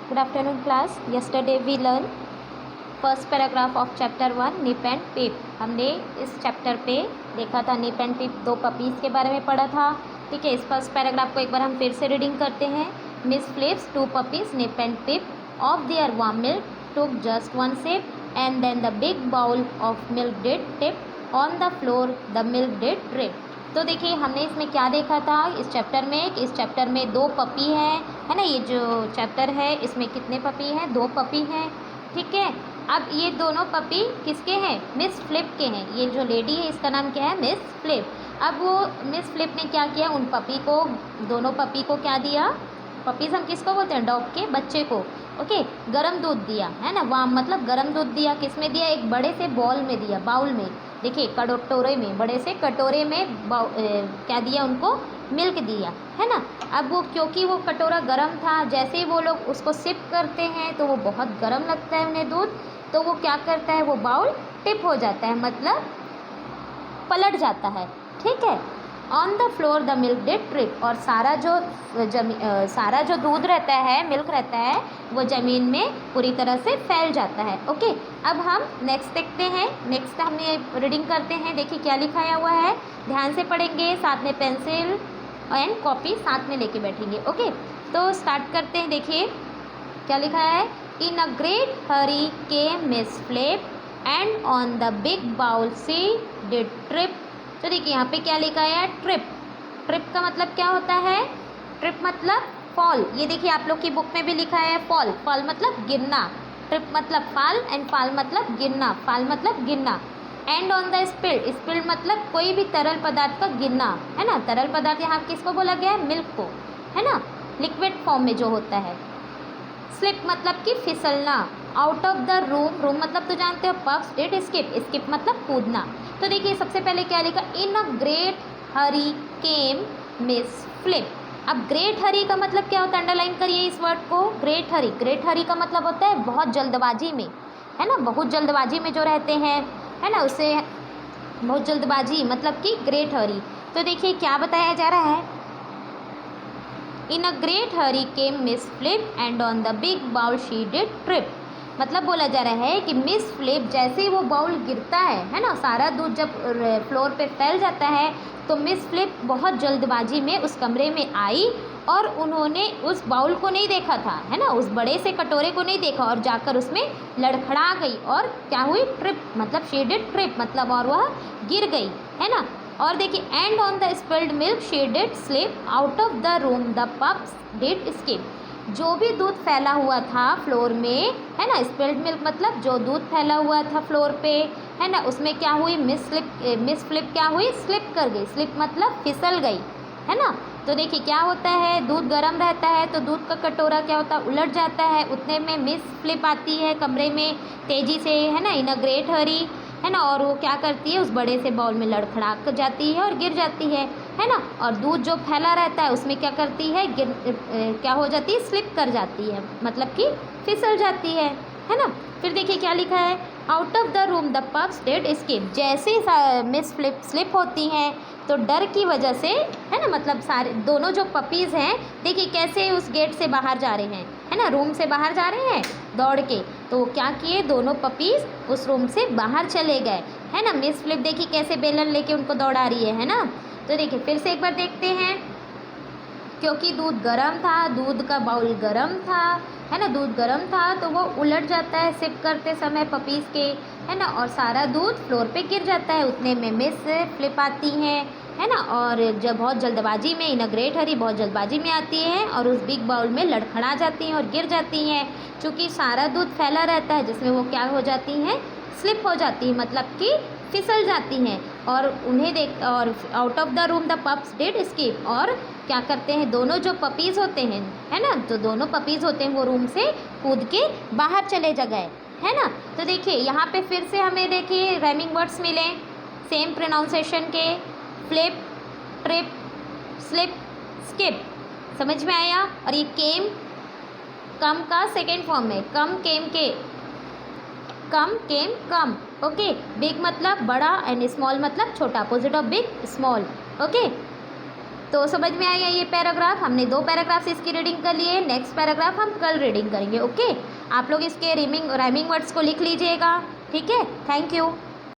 Good afternoon class. Yesterday we learned first paragraph of chapter 1 Nip and Pip. हमने इस chapter पे देखा था निप एंड पिप, दो पपीज़ के बारे में पढ़ा था. ठीक है, इस फर्स्ट पैराग्राफ को एक बार हम फिर से रीडिंग करते हैं. Miss flips two puppies Nip and Pip off their warm milk took just one sip and then the big bowl of milk did tip on the floor, the milk did drip. तो देखिए हमने इसमें क्या देखा था इस chapter में कि इस चैप्टर में दो पपी हैं, है ना. ये जो चैप्टर है इसमें कितने पपी हैं? दो पपी हैं. ठीक है, अब ये दोनों पपी किसके हैं? मिस फ्लिप के हैं. ये जो लेडी है इसका नाम क्या है? Miss flip. अब वो मिस फ्लिप ने क्या किया? उन पपी को, दोनों पपी को क्या दिया? पपीज़ हम किसको बोलते हैं? डॉग के बच्चे को. ओके, गरम दूध दिया, है ना. वाम मतलब गरम दूध दिया. किस में दिया? एक बड़े से बॉल में दिया, बाउल में. देखिए कटोरे में, बड़े से कटोरे में क्या दिया उनको? मिल्क दिया, है ना. अब वो क्योंकि वो कटोरा गरम था, जैसे ही वो लोग उसको सिप करते हैं तो वो बहुत गरम लगता है उन्हें दूध. तो वो क्या करता है? वो बाउल टिप हो जाता है, मतलब पलट जाता है. ठीक है. On the floor the milk did trip. और सारा जो दूध रहता है, मिल्क रहता है, वो ज़मीन में पूरी तरह से फैल जाता है. ओके, अब हम नेक्स्ट देखते हैं. नेक्स्ट हमने रीडिंग करते हैं. देखिए क्या लिखाया हुआ है, ध्यान से पढ़ेंगे, साथ में पेंसिल एंड कॉपी साथ में लेके बैठेंगे. ओके, तो स्टार्ट करते हैं. देखिए क्या लिखा है. In a great hurry came miss flip and on the big bowl she did trip. तो देखिए यहाँ पे क्या लिखा है? ट्रिप. ट्रिप का मतलब क्या होता है? ट्रिप मतलब फॉल. ये देखिए आप लोग की बुक में भी लिखा है फॉल. फॉल मतलब गिरना. ट्रिप मतलब फाल एंड फाल मतलब गिरना. फाल मतलब गिरना. And on the spilled. Spilled मतलब कोई भी तरल पदार्थ का गिरना, है ना. तरल पदार्थ यहाँ किसको बोला गया है? मिल्क को, है ना, लिक्विड फॉर्म में जो होता है. स्लिप मतलब कि फिसलना. Out of the room. Room मतलब तो जानते हो पफ्स डिड स्किप. स्किप मतलब कूदना. तो देखिए सबसे पहले क्या लिखा? In a great hurry came miss flip. अब ग्रेट हरी का मतलब क्या होता है? अंडरलाइन करिए इस वर्ड को. ग्रेट हरी. ग्रेट हरी का मतलब होता है बहुत जल्दबाजी में, है ना. बहुत जल्दबाजी में जो रहते हैं, है ना, उसे बहुत जल्दबाजी मतलब कि ग्रेट हरी. तो देखिए क्या बताया जा रहा है. In a great hurry came miss flip and on the big bowl she did trip. मतलब बोला जा रहा है कि मिस फ्लिप जैसे ही वो बाउल गिरता है ना, सारा दूध जब फ्लोर पे फैल जाता है, तो मिस फ्लिप बहुत जल्दबाजी में उस कमरे में आई और उन्होंने उस बाउल को नहीं देखा था, है ना, उस बड़े से कटोरे को नहीं देखा और जाकर उसमें लड़खड़ा गई और क्या हुई? ट्रिप. मतलब शी डिड ट्रिप मतलब और वह गिर गई, है ना. और देखिए and on the spilled milk she did slip out of the room the pups did skip. जो भी दूध फैला हुआ था फ्लोर में, है ना, स्पिल्ड मिल्क मतलब जो दूध फैला हुआ था फ्लोर पे, है ना, उसमें क्या हुई? मिस फ्लिप क्या हुई? स्लिप कर गई. स्लिप मतलब फिसल गई, है ना. तो देखिए क्या होता है, दूध गर्म रहता है तो दूध का कटोरा क्या होता है? उलट जाता है. उतने में मिस फ्लिप आती है कमरे में तेज़ी से, है ना, इन अ ग्रेट हरी, है ना. और वो क्या करती है? उस बड़े से बाउल में लड़खड़ा कर जाती है और गिर जाती है ना. और दूध जो फैला रहता है उसमें क्या करती है? क्या हो जाती है? स्लिप कर जाती है, मतलब कि फिसल जाती है ना. फिर देखिए क्या लिखा है. Out of the room the pups did skip. जैसे ही मिस फ्लिप स्लिप होती हैं तो डर की वजह से, है ना, मतलब सारे दोनों जो पपीज़ हैं, देखिए कैसे उस गेट से बाहर जा रहे हैं, है ना, रूम से बाहर जा रहे हैं दौड़ के. तो क्या किए? दोनों पपीज़ उस रूम से बाहर चले गए, है ना. मिस फ्लिप देखिए कैसे बेलन लेके उनको दौड़ा रही है ना. तो देखिए फिर से एक बार देखते हैं. क्योंकि दूध गर्म था, दूध का बाउल गर्म था, है ना, दूध गर्म था तो वो उलट जाता है सिप करते समय पपीज़ के, है ना, और सारा दूध फ्लोर पे गिर जाता है. उतने में मिस फ्लिप आती हैं, है ना, और जब बहुत जल्दबाजी में, इन अ ग्रेट हरी बहुत जल्दबाजी में आती हैं और उस बिग बाउल में लड़खड़ा जाती हैं और गिर जाती हैं. चूँकि सारा दूध फैला रहता है जिसमें वो क्या हो जाती हैं? स्लिप हो जाती है, मतलब कि फिसल जाती हैं. और उन्हें देख और out of the room the pups did skip. और क्या करते हैं? दोनों जो पपीज़ होते हैं, है ना, जो दोनों पपीज़ होते हैं वो रूम से कूद के बाहर चले गए, है ना. तो देखिए यहाँ पे फिर से हमें देखिए राइमिंग वर्ड्स मिले सेम प्रोनाउंसिएशन के. Flip, trip, slip, skip. समझ में आया. और ये केम, कम का सेकेंड फॉर्म है. कम केम के, कम केम कम. ओके. बिग मतलब बड़ा एंड स्मॉल मतलब छोटा. Opposite of big small. Okay. तो समझ में आया ये पैराग्राफ। हमने 2 पैराग्राफ्स इसकी रीडिंग कर लिए। नेक्स्ट पैराग्राफ हम कल रीडिंग करेंगे। ओके, आप लोग इसके राइमिंग वर्ड्स को लिख लीजिएगा। ठीक है, थैंक यू।